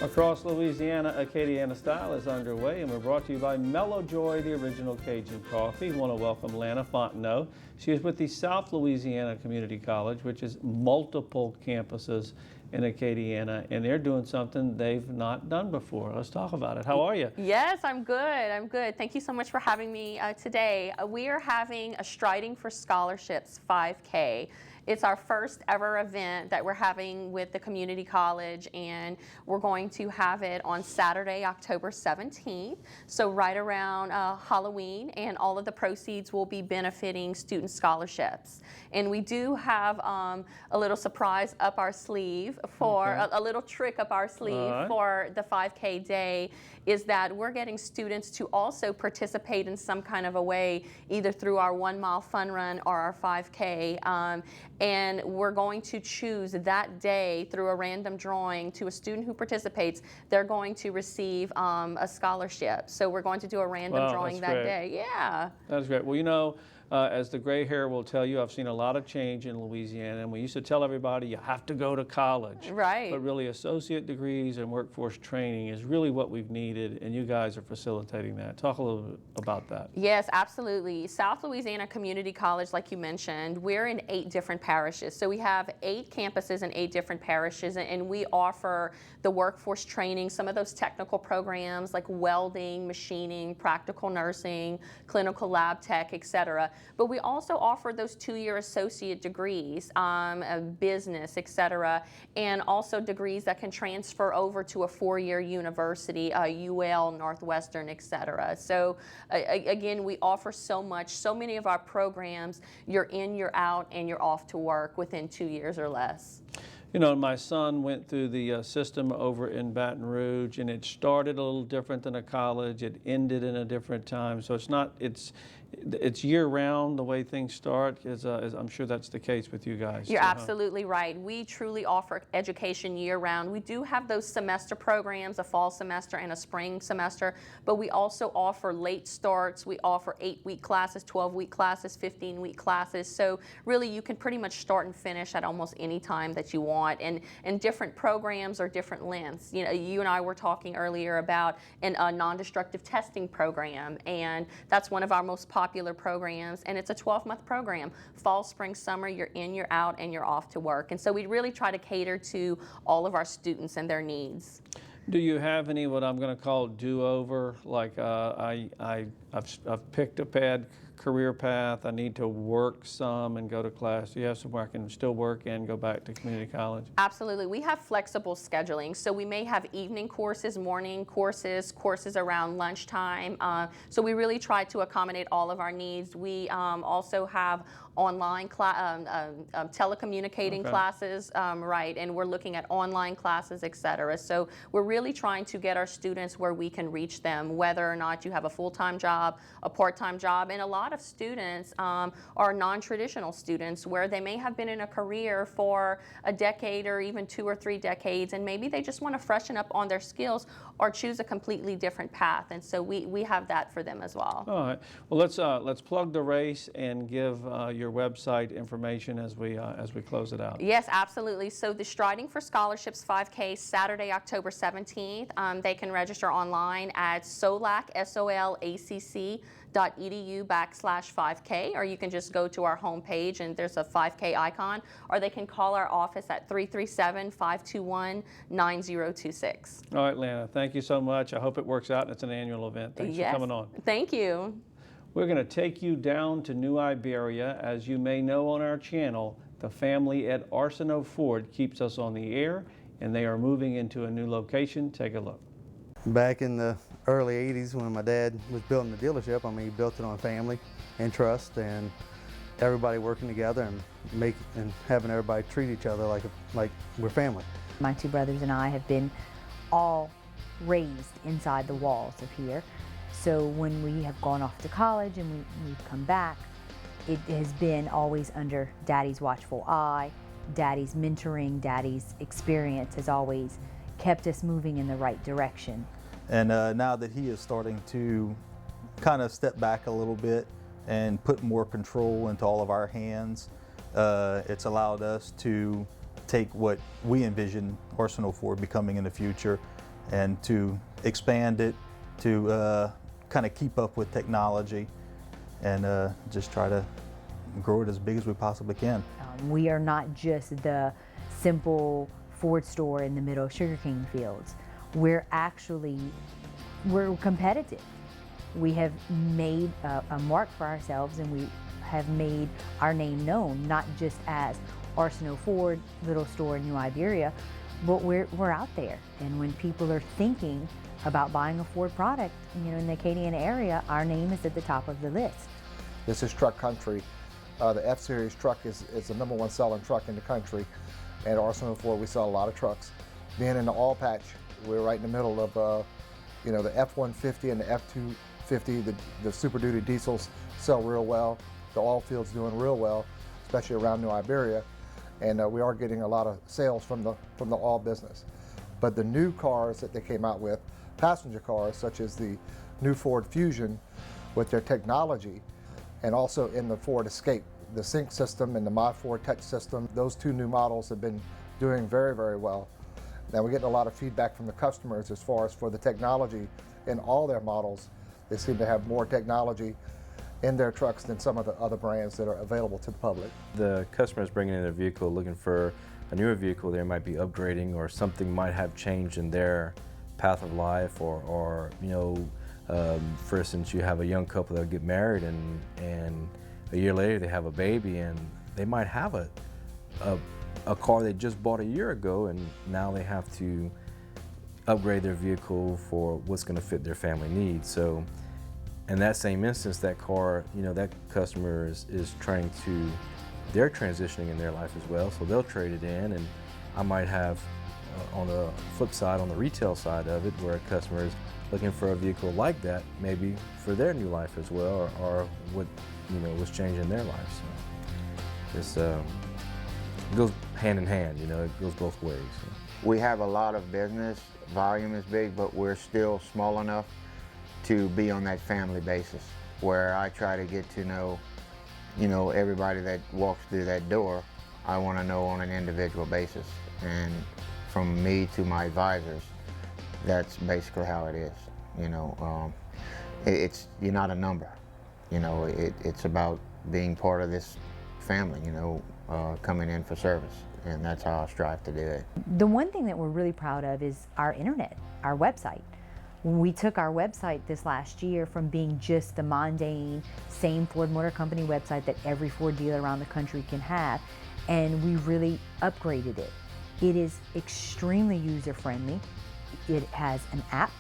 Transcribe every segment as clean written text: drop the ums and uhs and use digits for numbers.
Across Louisiana, Acadiana Style is underway, and we're brought to you by Mellow Joy, the original Cajun coffee. We want to welcome Lana Fontenot. She is with the South Louisiana Community College, which is multiple campuses in Acadiana, and they're doing something they've not done before. Let's talk about it. How are you? Yes, I'm good. I'm good. Thank you so much for having me today. We are having a Striding for Scholarships 5K. It's our first ever event that we're having with the community college, and we're going to have it on Saturday, October 17th, so right around Halloween, and all of the proceeds will be benefiting student scholarships. And we do have a little surprise up our sleeve for a little trick up our sleeve for the 5K day, is that we're getting students to also participate in some kind of a way, either through our 1 mile fun run or our 5K. And we're going to choose that day through a random drawing to a student who participates. They're going to receive a scholarship. So we're going to do a random drawing that day. Yeah. That's great. Well, you know, as the gray hair will tell you, I've seen a lot of change in Louisiana, and we used to tell everybody you have to go to college. Right. But really, associate degrees and workforce training is really what we've needed, and you guys are facilitating that. Talk a little bit about that. Yes, absolutely. South Louisiana Community College, like you mentioned, we're in 8 different parishes. So we have 8 campuses in 8 different parishes, and we offer the workforce training, some of those technical programs like welding, machining, practical nursing, clinical lab tech, etc. But we also offer those 2-year associate degrees, business, etc., and also degrees that can transfer over to a 4-year university, UL, Northwestern, etc. So again, we offer so much. So many of our programs, you're in, you're out, and you're off to work within 2 years or less. You know, my son went through the system over in Baton Rouge, and it started a little different than a college. It ended in a different time. So it's year-round the way things start. As I'm sure that's the case with you guys. You're absolutely right. We truly offer education year-round. We do have those semester programs, a fall semester and a spring semester, but we also offer late starts. We offer 8-week classes, 12-week classes, 15-week classes. So really, you can pretty much start and finish at almost any time that you want. And different programs are different lengths. You know, you and I were talking earlier about a non-destructive testing program, and that's one of our most popular programs, and it's a 12-month program. Fall, spring, summer, you're in, you're out, and you're off to work. And so we really try to cater to all of our students and their needs. Do you have any what I'm going to call do-over? Like I've picked a bad career path. I need to work some and go to class. Do you have somewhere I can still work and go back to community college? Absolutely. We have flexible scheduling. So we may have evening courses, morning courses, courses around lunchtime. So we really try to accommodate all of our needs. We also have online telecommunicating classes, right, and we're looking at online classes, etc. So we're really trying to get our students where we can reach them, whether or not you have a full-time job, a part-time job, and a lot of students are non-traditional students where they may have been in a career for a decade or even 2 or 3 decades, and maybe they just want to freshen up on their skills or choose a completely different path, and so we have that for them as well. All right. Well, let's plug the race and give your website information as we close it out. Yes, absolutely. So the Striding for Scholarships 5K, Saturday, October 17th. They can register online at solacsolacc.edu/5K, or you can just go to our homepage and there's a 5K icon, or they can call our office at 337-521-9026. All right, Lana, thank you so much. I hope it works out and it's an annual event. Thanks for coming on. Thank you. We're going to take you down to New Iberia. As you may know on our channel, the family at Fontenot Ford keeps us on the air, and they are moving into a new location. Take a look. Back in the early 80s when my dad was building the dealership, I mean, he built it on family and trust and everybody working together and having everybody treat each other like we're family. My 2 brothers and I have been all raised inside the walls of here. So when we have gone off to college and we've come back, it has been always under Daddy's watchful eye. Daddy's mentoring, Daddy's experience has always kept us moving in the right direction. And now that he is starting to kind of step back a little bit and put more control into all of our hands, it's allowed us to take what we envision Fontenot Ford becoming in the future and to expand it, to kind of keep up with technology, and just try to grow it as big as we possibly can. We are not just the simple Ford store in the middle of sugarcane fields. We're competitive. We have made a mark for ourselves, and we have made our name known, not just as Fontenot Ford little store in New Iberia, but we're out there. And when people are thinking about buying a Ford product, in the Acadiana area, our name is at the top of the list. This is truck country. The F-Series truck is the #1 selling truck in the country. And at Fontenot Ford, we sell a lot of trucks. Being in the oil patch, we're right in the middle of the F-150 and the F-250. The Super Duty diesels sell real well. The oil field's doing real well, especially around New Iberia. And we are getting a lot of sales from the oil business. But the new cars that they came out with, passenger cars, such as the new Ford Fusion with their technology, and also in the Ford Escape, the Sync system and the My Ford Touch system, those two new models have been doing very, very well. Now we're getting a lot of feedback from the customers as far as for the technology in all their models. They seem to have more technology in their trucks than some of the other brands that are available to the public. The customers bringing in a vehicle looking for a newer vehicle, they might be upgrading, or something might have changed in their path of life, or for instance, you have a young couple that get married and a year later they have a baby, and they might have a car they just bought a year ago, and now they have to upgrade their vehicle for what's going to fit their family needs. So in that same instance, that car, that customer is trying to, they're transitioning in their life as well, so they'll trade it in. And I might have on the flip side, on the retail side of it, where a customer is looking for a vehicle like that, maybe for their new life as well, or what was changing in their life. So it goes hand in hand. It goes both ways. We have a lot of business. Volume is big, but we're still small enough to be on that family basis, where I try to get to know, everybody that walks through that door. I want to know on an individual basis, and from me to my advisors, that's basically how it is. You're not a number. It's about being part of this family. Coming in for service, and that's how I strive to do it. The one thing that we're really proud of is our internet, our website. We took our website this last year from being just the mundane, same Ford Motor Company website that every Ford dealer around the country can have, and we really upgraded it. It is extremely user-friendly. It has an app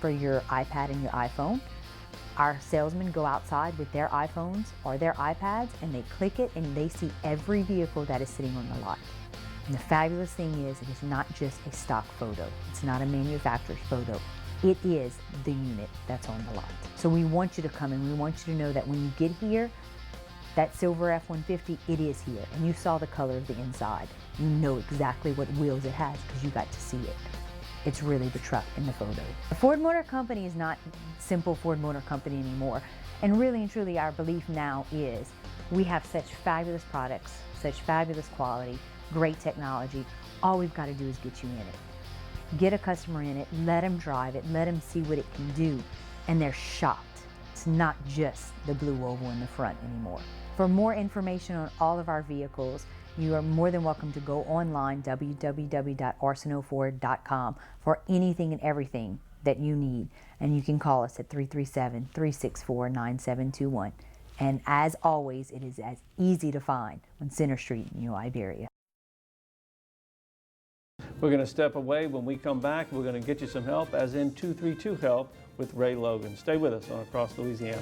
for your iPad and your iPhone. Our salesmen go outside with their iPhones or their iPads, and they click it, and they see every vehicle that is sitting on the lot. And the fabulous thing is, it is not just a stock photo. It's not a manufacturer's photo. It is the unit that's on the lot. So we want you to come, and we want you to know that when you get here, that silver F-150, it is here. And you saw the color of the inside. You know exactly what wheels it has because you got to see it. It's really the truck in the photo. The Ford Motor Company is not simple Ford Motor Company anymore. And really and truly, our belief now is we have such fabulous products, such fabulous quality, great technology. All we've got to do is get you in it. Get a customer in it, let them drive it, let them see what it can do, and they're shocked. It's not just the blue oval in the front anymore. For more information on all of our vehicles, you are more than welcome to go online, www.fontenotford.com, for anything and everything that you need. And you can call us at 337-364-9721. And as always, it is as easy to find on Center Street in New Iberia. We're going to step away. When we come back, we're going to get you some help, as in 232 help with Ray Logan. Stay with us on Across Louisiana.